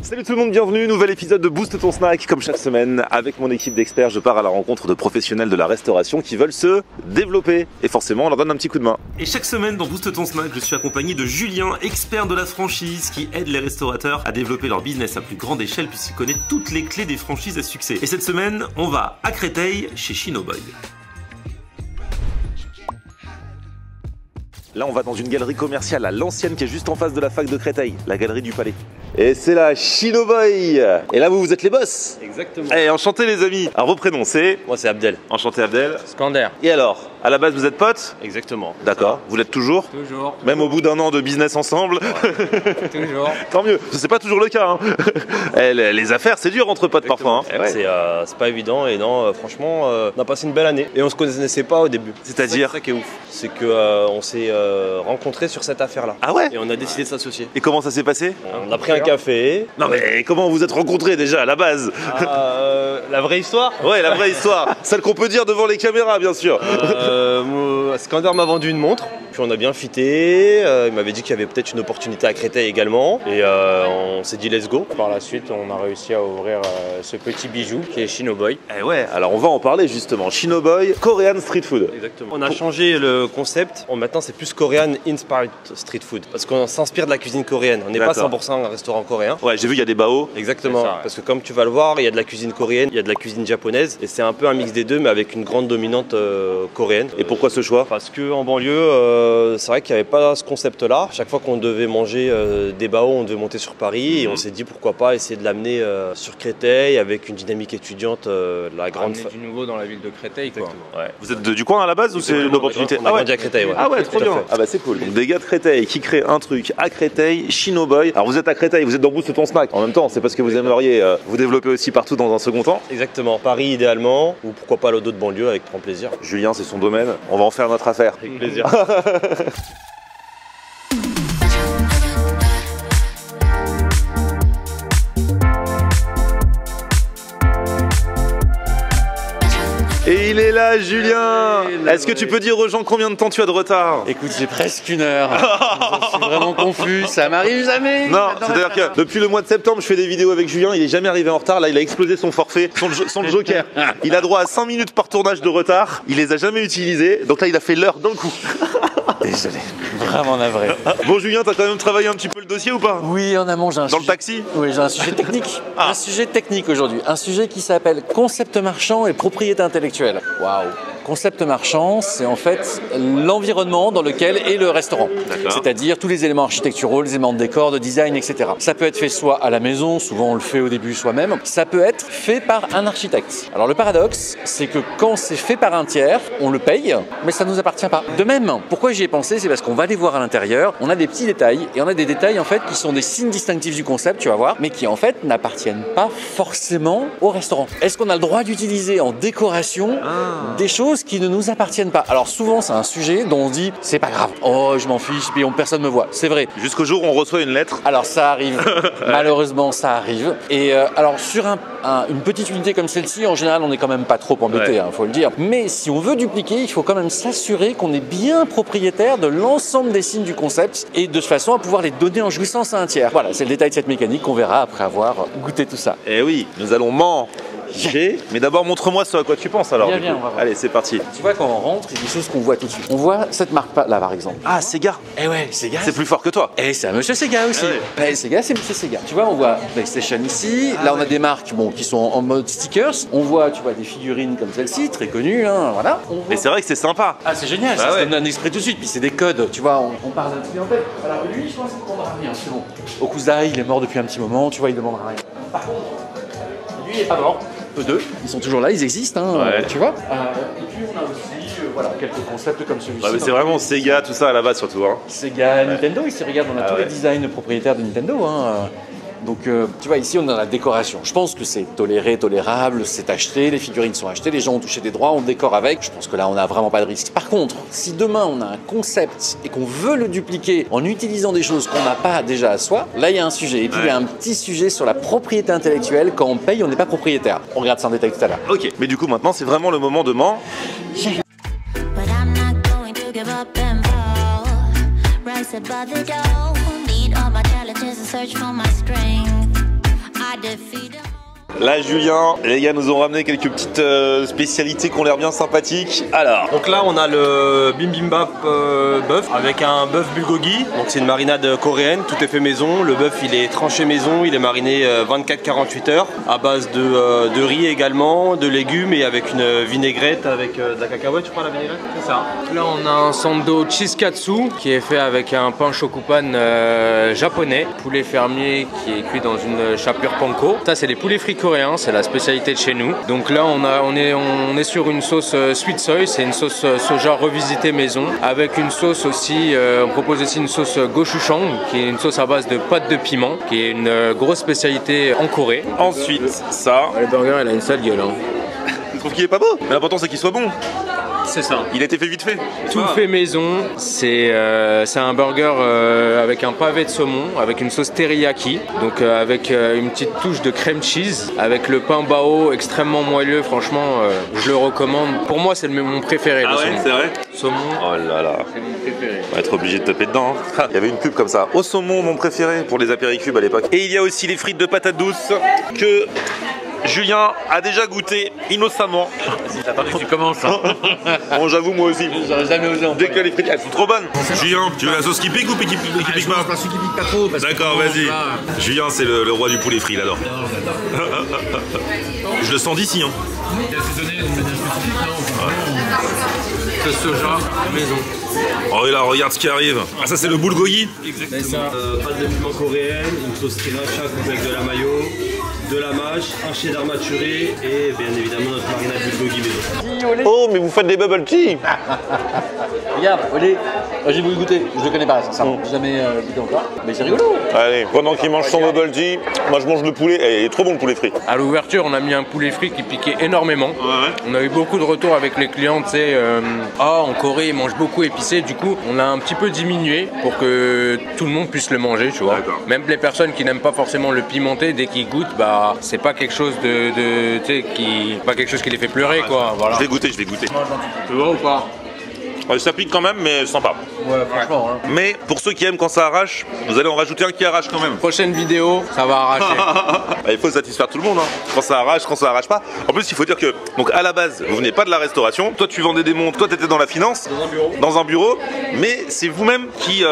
Salut tout le monde, bienvenue, nouvel épisode de Boost ton snack. Comme chaque semaine, avec mon équipe d'experts, je pars à la rencontre de professionnels de la restauration qui veulent se développer. Et forcément, on leur donne un petit coup de main. Et chaque semaine dans Boost ton snack, je suis accompagné de Julien, expert de la franchise, qui aide les restaurateurs à développer leur business à plus grande échelle puisqu'il connaît toutes les clés des franchises à succès. Et cette semaine, on va à Créteil, chez Shinoboy. Là, on va dans une galerie commerciale à l'ancienne qui est juste en face de la fac de Créteil, la galerie du Palais. Et c'est la Shinoboy. Et là, vous êtes les boss. Exactement. Eh, enchanté les amis. Alors, vos prénoms, c'est? Moi, c'est Abdel. Enchanté Abdel. Skander. Et alors, à la base, vous êtes potes? Exactement. D'accord. Vous l'êtes toujours? Toujours. Même au bout d'un an de business ensemble? Ouais. Toujours. Tant mieux. C'est pas toujours le cas. Hein. Eh, les affaires, c'est dur entre potes parfois. Hein. Eh ouais. C'est pas évident et non, franchement, on a passé une belle année. Et on se connaissait pas au début. C'est-à-dire? C'est ça qui est ouf. C'est que on s'est rencontrés sur cette affaire-là. Ah ouais? Et on a décidé de s'associer. Et comment ça s'est passé? On a pris un café. Non mais comment vous êtes rencontrés déjà à la base? La vraie histoire? Ouais, la vraie histoire. Celle qu'on peut dire devant les caméras, bien sûr. Skander m'a vendu une montre. Puis on a bien fité. Il m'avait dit qu'il y avait peut-être une opportunité à Créteil également. Et on s'est dit let's go. Par la suite, on a réussi à ouvrir ce petit bijou qui est Shinoboy. Eh ouais, alors on va en parler justement. Shinoboy, Korean Street Food. Exactement. On a changé le concept. Maintenant, c'est plus Korean Inspired Street Food. Parce qu'on s'inspire de la cuisine coréenne. On n'est pas 100% un restaurant coréen. Ouais, j'ai vu, il y a des bao. Exactement. Ça, ouais. Parce que comme tu vas le voir, il y a de la cuisine coréenne, il y a de la cuisine japonaise. Et c'est un peu un mix des deux, mais avec une grande dominante coréenne. Et pourquoi ce choix? Parce qu'en banlieue, c'est vrai qu'il n'y avait pas ce concept-là. Chaque fois qu'on devait manger des bao, on devait monter sur Paris. Et on s'est dit pourquoi pas essayer de l'amener sur Créteil avec une dynamique étudiante, la grande. Amener du nouveau dans la ville de Créteil, quoi. Ouais. Vous êtes du coin à la base ou c'est une opportunité? On a grandi à Créteil, ouais. Ah ouais, trop Tout à bien. fait. Ah bah c'est cool. Donc des gars de Créteil qui créent un truc à Créteil, Shinoboy. Alors vous êtes à Créteil, vous êtes dans Boost ton snack. En même temps, c'est parce que vous aimeriez vous développer aussi partout dans un second temps. Exactement. Paris idéalement, ou pourquoi pas d'autres banlieues avec grand plaisir. Julien, c'est son domaine. On va en faire notre affaire. Avec plaisir. Et il est là, Julien. Est-ce que tu peux dire aux gens combien de temps tu as de retard? Écoute, j'ai presque une heure. Je suis vraiment confus, ça m'arrive jamais. Non, c'est-à-dire que depuis le mois de septembre, je fais des vidéos avec Julien, il est jamais arrivé en retard. Là, il a explosé son forfait, son joker. Il a droit à 5 minutes par tournage de retard. Il les a jamais utilisés. Donc là, il a fait l'heure d'un coup. Désolé, vraiment navré. Bon, Julien, t'as quand même travaillé un petit peu le dossier ou pas? Oui, en amont, j'ai un Dans sujet... le taxi? Oui, j'ai un sujet technique. Ah. Un sujet technique aujourd'hui. Un sujet qui s'appelle concept marchand et propriété intellectuelle. Waouh. Concept marchand, c'est en fait l'environnement dans lequel est le restaurant. C'est-à-dire tous les éléments architecturaux, les éléments de décor, de design, etc. Ça peut être fait soit à la maison, souvent on le fait au début soi-même. Ça peut être fait par un architecte. Alors le paradoxe, c'est que quand c'est fait par un tiers, on le paye, mais ça ne nous appartient pas. De même, pourquoi j'y ai pensé, c'est parce qu'on va aller voir à l'intérieur, on a des petits détails, et on a des détails en fait qui sont des signes distinctifs du concept, tu vas voir, mais qui en fait n'appartiennent pas forcément au restaurant. Est-ce qu'on a le droit d'utiliser en décoration des choses qui ne nous appartiennent pas? Alors souvent c'est un sujet dont on se dit c'est pas grave, oh je m'en fiche, puis personne me voit, c'est vrai. Jusqu'au jour où on reçoit une lettre. Alors ça arrive, malheureusement ça arrive. Et alors sur une petite unité comme celle-ci, en général on n'est quand même pas trop embêté, faut le dire. Mais si on veut dupliquer, il faut quand même s'assurer qu'on est bien propriétaire de l'ensemble des signes du concept et de façon à pouvoir les donner en jouissance à un tiers. Voilà, c'est le détail de cette mécanique qu'on verra après avoir goûté tout ça. Eh oui, nous allons manger. Mais d'abord, montre-moi ce à quoi tu penses alors. Viens, on va voir. Allez, c'est parti. Tu vois, quand on rentre, il y a des choses qu'on voit tout de suite. On voit cette marque-là, par exemple. Ah, Sega. Eh ouais, Sega. C'est plus fort que toi. Et c'est un monsieur Sega aussi. Ah ouais. Sega, c'est monsieur Sega. Tu vois, on voit PlayStation ici. Là, on a des marques qui sont en mode stickers. On voit, tu vois, des figurines comme celle-ci, très connues. Hein, voilà. On voit... Mais c'est vrai que c'est sympa. Ah, c'est génial. Bah ça ouais. se donne un exprès tout de suite. Puis c'est des codes. Tu vois, on parle d'un truc en fait. Alors lui, je pense qu'il ne demandera rien. C'est bon. Okusa, il est mort depuis un petit moment. Tu vois, il ne demandera rien. Par contre, lui, il n'est pas mort. Eux deux, ils sont toujours là, ils existent, hein, Ouais. tu vois. Et puis on a aussi voilà, quelques concepts comme celui-ci. Ouais, mais c'est vraiment Sega, tout ça à la base surtout. Hein. Sega, Nintendo, ici regarde, on a tous ouais. les designs propriétaires de Nintendo. Hein. Donc tu vois, ici on a la décoration. Je pense que c'est toléré, tolérable, c'est acheté, les figurines sont achetées, les gens ont touché des droits, on décore avec. Je pense que là on n'a vraiment pas de risque. Par contre, si demain on a un concept et qu'on veut le dupliquer en utilisant des choses qu'on n'a pas déjà à soi, là il y a un sujet. Et puis il y a un petit sujet sur la propriété intellectuelle. Quand on paye, on n'est pas propriétaire. On regarde ça en détail tout à l'heure. Ok, mais du coup maintenant c'est vraiment le moment de manger. But I'm not going to give up and fall. Rise above the door. Meet all my challenges and search for my strength. Là, Julien, les gars nous ont ramené quelques petites spécialités qui ont l'air bien sympathiques. Alors, Donc là on a le bibimbap bœuf avec un bœuf bulgogi. Donc c'est une marinade coréenne, tout est fait maison. Le bœuf il est tranché maison, il est mariné 24-48 heures à base de riz également, de légumes et avec une vinaigrette avec de la cacahuète, je crois la vinaigrette. C'est ça. Là, on a un sando chiskatsu qui est fait avec un pain shokupan japonais, poulet fermier qui est cuit dans une chapure panko. Ça, c'est les poulets frits coréens, c'est la spécialité de chez nous. Donc là, on est sur une sauce sweet soy, c'est une sauce soja revisitée maison, avec une sauce aussi, on propose aussi une sauce gochujang, qui est une sauce à base de pâte de piment, qui est une grosse spécialité en Corée. ensuite, ça. Le burger, il a une sale gueule. Hein. Je trouve qu'il est pas beau, mais l'important c'est qu'il soit bon. C'est ça. Il a été fait vite fait. Tout fait maison, c'est un burger avec un pavé de saumon, avec une sauce teriyaki, donc avec une petite touche de crème cheese, avec le pain bao extrêmement moelleux, franchement je le recommande. Pour moi c'est mon préféré. Ah le ouais, saumon. c'est vrai. Saumon, Oh là là. c'est mon préféré. On va être obligé de taper dedans. Hein. Il y avait une pub comme ça. Au saumon, mon préféré pour les apéricubes à l'époque. Et il y a aussi les frites de patates douces que Julien a déjà goûté innocemment. Attendez que tu commences. Hein. Bon, j'avoue, moi aussi. J'aurais jamais osé en Dès que les frites, elles sont trop bonnes. Julien, tu veux la sauce qui pique ou qui pique pas? Pas celui qui pique pas trop. D'accord, vas-y. Julien, c'est le roi du poulet frit, il adore. Je le sens d'ici. Hein. Il a assaisonné d'une manière spécifique, non? Ce soja maison. Oh, et là, regarde ce qui arrive. Ah, ça, c'est le bulgogi. Pâte de piment coréenne, une sauce sriracha avec de la mayo, de la mâche, un cheddar maturé et bien évidemment notre marinade bulgogi maison. Oh, mais vous faites des bubble tea. Regarde, Olé, j'ai voulu goûter. Je le connais pas, sincèrement. J'ai jamais goûté encore. Mais c'est rigolo. Allez, pendant qu'il mange son bubble tea, moi je mange le poulet. Et il est trop bon le poulet frit. À l'ouverture, on a mis un poulet frit qui piquait énormément. On a eu beaucoup de retours avec les clients, tu sais, en Corée, ils mangent beaucoup épicé. Du coup, on a un petit peu diminué pour que tout le monde puisse le manger, tu vois. D'accord. Même les personnes qui n'aiment pas forcément le pimenté, dès qu'ils goûtent, bah, c'est pas quelque chose tu sais, pas quelque chose qui les fait pleurer, quoi. Voilà. Je vais goûter, je vais goûter. Tu vois ou pas? Ça pique quand même, mais sympa. Ouais, franchement. Hein. Mais pour ceux qui aiment quand ça arrache, vous allez en rajouter un qui arrache quand même. Prochaine vidéo, ça va arracher. Bah, il faut satisfaire tout le monde, hein. Quand ça arrache pas. En plus, il faut dire que, donc à la base, vous venez pas de la restauration. Toi, tu vendais des montres. Toi, t'étais dans la finance. Dans un bureau. Mais c'est vous-même qui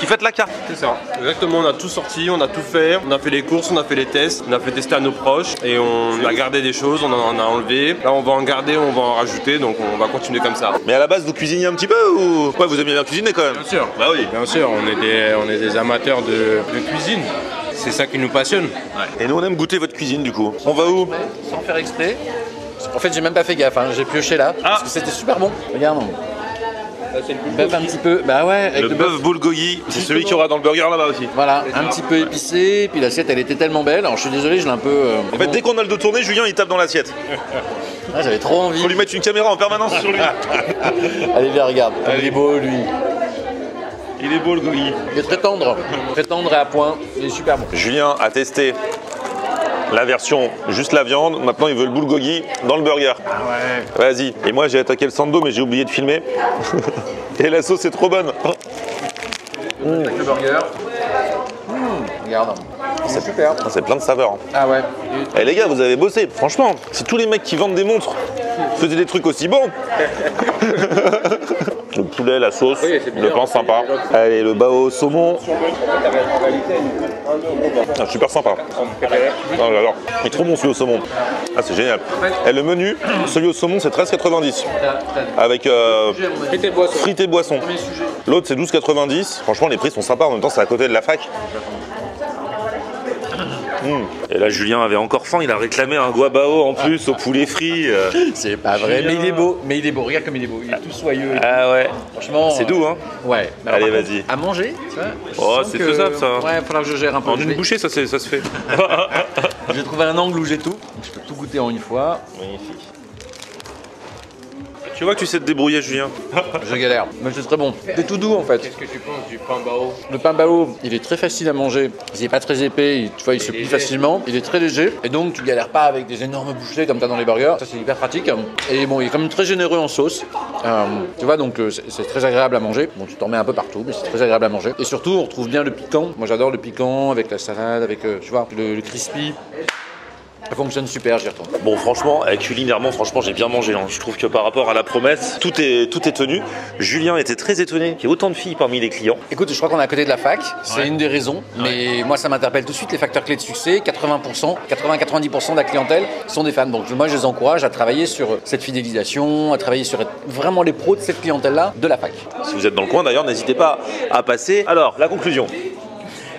faites la carte. C'est ça. Exactement, on a tout sorti, on a tout fait. On a fait les courses, on a fait les tests, on a fait tester à nos proches et on a gardé des choses, on en a enlevé. Là, on va en garder, on va en rajouter, donc on va continuer comme ça. Mais à la base, vous cuisiniez un petit peu ou ouais, vous aimez bien cuisiner quand même? Bien sûr. Bah oui. Bien sûr, on est des amateurs de cuisine. C'est ça qui nous passionne. Et nous, on aime goûter votre cuisine du coup. On va où? Sans faire exprès. En fait, j'ai même pas fait gaffe. Hein. J'ai pioché là. Parce que c'était super bon. Regarde. Bœuf un petit peu. Bah ouais. Avec Le bœuf bulgogi, c'est celui qu'il y aura dans le burger là-bas aussi. Voilà, un petit peu épicé, puis l'assiette elle était tellement belle, alors je suis désolé, je l'ai un peu... En fait, dès qu'on a le dos tourné, Julien il tape dans l'assiette. Ah, j'avais trop envie. Faut lui mettre une caméra en permanence sur lui. Allez, viens, regarde, comme il est beau lui. Il est beau le gogi. Il est très tendre et à point, il est super bon. Julien a testé la version juste la viande, maintenant il veut le bulgogi dans le burger. Ah ouais. Vas-y. Et moi j'ai attaqué le sando mais j'ai oublié de filmer. Et la sauce est trop bonne. Avec le burger. Regarde, c'est super. Ah, c'est plein de saveurs. Ah ouais. Eh les gars, vous avez bossé. Franchement, si tous les mecs qui vendent des montres faisaient des trucs aussi bons. Le poulet, la sauce, le pain sympa. Allez, le bao saumon. Ah, super sympa. Ah, j'adore. Il est trop bon celui au saumon. Ah, c'est génial. Et le menu, celui au saumon, c'est 13,90. Avec frites et boissons. L'autre, c'est 12,90. Franchement, les prix sont sympas. En même temps, c'est à côté de la fac. Et là, Julien avait encore faim, il a réclamé un guabao en plus au poulet frit. C'est pas vrai, mais il est beau, regarde comme il est beau, il est tout soyeux. Ah ouais, Franchement. c'est doux hein. Ouais. Mais allez, alors, par vas-y. contre, à manger, tu vois, Oh, je sens c'est que- faisable, ça. Ouais, il faudra que je gère un peu. En Je une vais- bouchée, ça se fait. J'ai trouvé un angle où j'ai tout, donc je peux tout goûter en une fois. Magnifique. Tu vois que tu sais te débrouiller, Julien. Je galère, mais c'est très bon. C'est tout doux en fait. Qu'est-ce que tu penses du pain bao? Le pain bao, il est très facile à manger. Il n'est pas très épais, tu vois, il se plie facilement. Il est très léger. Et donc, tu galères pas avec des énormes bouchées comme tu as dans les burgers. Ça, c'est hyper pratique. Et bon, il est quand même très généreux en sauce. Tu vois, donc c'est très agréable à manger. Bon, tu t'en mets un peu partout, mais c'est très agréable à manger. Et surtout, on retrouve bien le piquant. Moi, j'adore le piquant avec la salade, avec, tu vois, le crispy. Ça fonctionne super, j'y retourne. Bon, franchement, culinairement, franchement, j'ai bien mangé. Hein. Je trouve que par rapport à la promesse, tout est tenu. Julien était très étonné qu'il y ait autant de filles parmi les clients. Écoute, je crois qu'on est à côté de la fac, c'est une des raisons, mais moi ça m'interpelle tout de suite, les facteurs clés de succès, 80-90% de la clientèle sont des femmes. Donc moi je les encourage à travailler sur cette fidélisation, à travailler sur vraiment les pros de cette clientèle-là de la fac. Si vous êtes dans le coin d'ailleurs, n'hésitez pas à passer. Alors, la conclusion.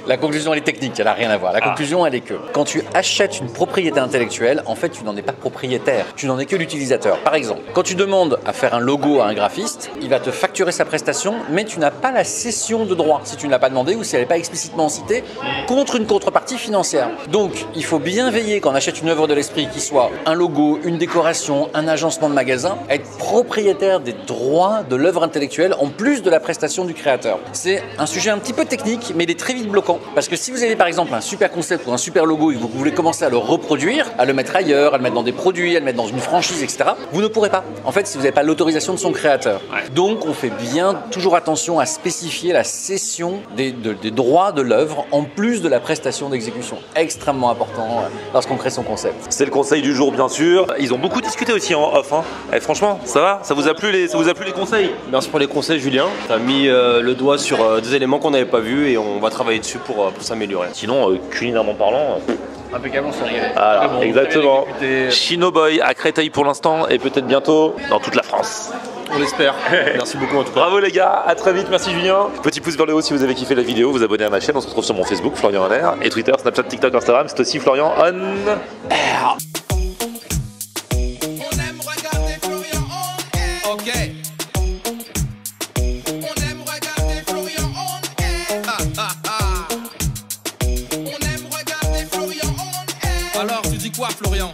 La conclusion, elle est technique, elle n'a rien à voir. La conclusion, elle est que quand tu achètes une propriété intellectuelle, en fait, tu n'en es pas propriétaire, tu n'en es que l'utilisateur. Par exemple, quand tu demandes à faire un logo à un graphiste, il va te facturer sa prestation, mais tu n'as pas la cession de droit si tu ne l'as pas demandé ou si elle n'est pas explicitement citée contre une contrepartie financière. Donc, il faut bien veiller quand on achète une œuvre de l'esprit, qui soit un logo, une décoration, un agencement de magasin, à être propriétaire des droits de l'œuvre intellectuelle en plus de la prestation du créateur. C'est un sujet un petit peu technique, mais il est très vite bloquant. Parce que si vous avez par exemple un super concept ou un super logo et que vous voulez commencer à le reproduire, à le mettre ailleurs, à le mettre dans des produits, à le mettre dans une franchise, etc., vous ne pourrez pas. En fait, si vous n'avez pas l'autorisation de son créateur. Donc, on fait bien toujours attention à spécifier la cession des droits de l'œuvre en plus de la prestation d'exécution. Extrêmement important lorsqu'on crée son concept. C'est le conseil du jour, bien sûr. Ils ont beaucoup discuté aussi en off. Hein. Franchement, ça va? Ça vous a plu les conseils? Merci pour les conseils, Julien. Tu as mis le doigt sur des éléments qu'on n'avait pas vus et on va travailler dessus pour s'améliorer. Sinon, culinairement parlant... Impeccable, on s'est régalé. Voilà, bon, exactement. Écouter... Shinoboy à Créteil pour l'instant et peut-être bientôt dans toute la France. On l'espère. Merci beaucoup en tout cas. Bravo les gars, à très vite, merci Julien. Petit pouce vers le haut si vous avez kiffé la vidéo, vous abonnez à ma chaîne, on se retrouve sur mon Facebook, Florian On Air, et Twitter, Snapchat, TikTok, Instagram, c'est aussi Florian On Air. Alors, tu dis quoi, Florian?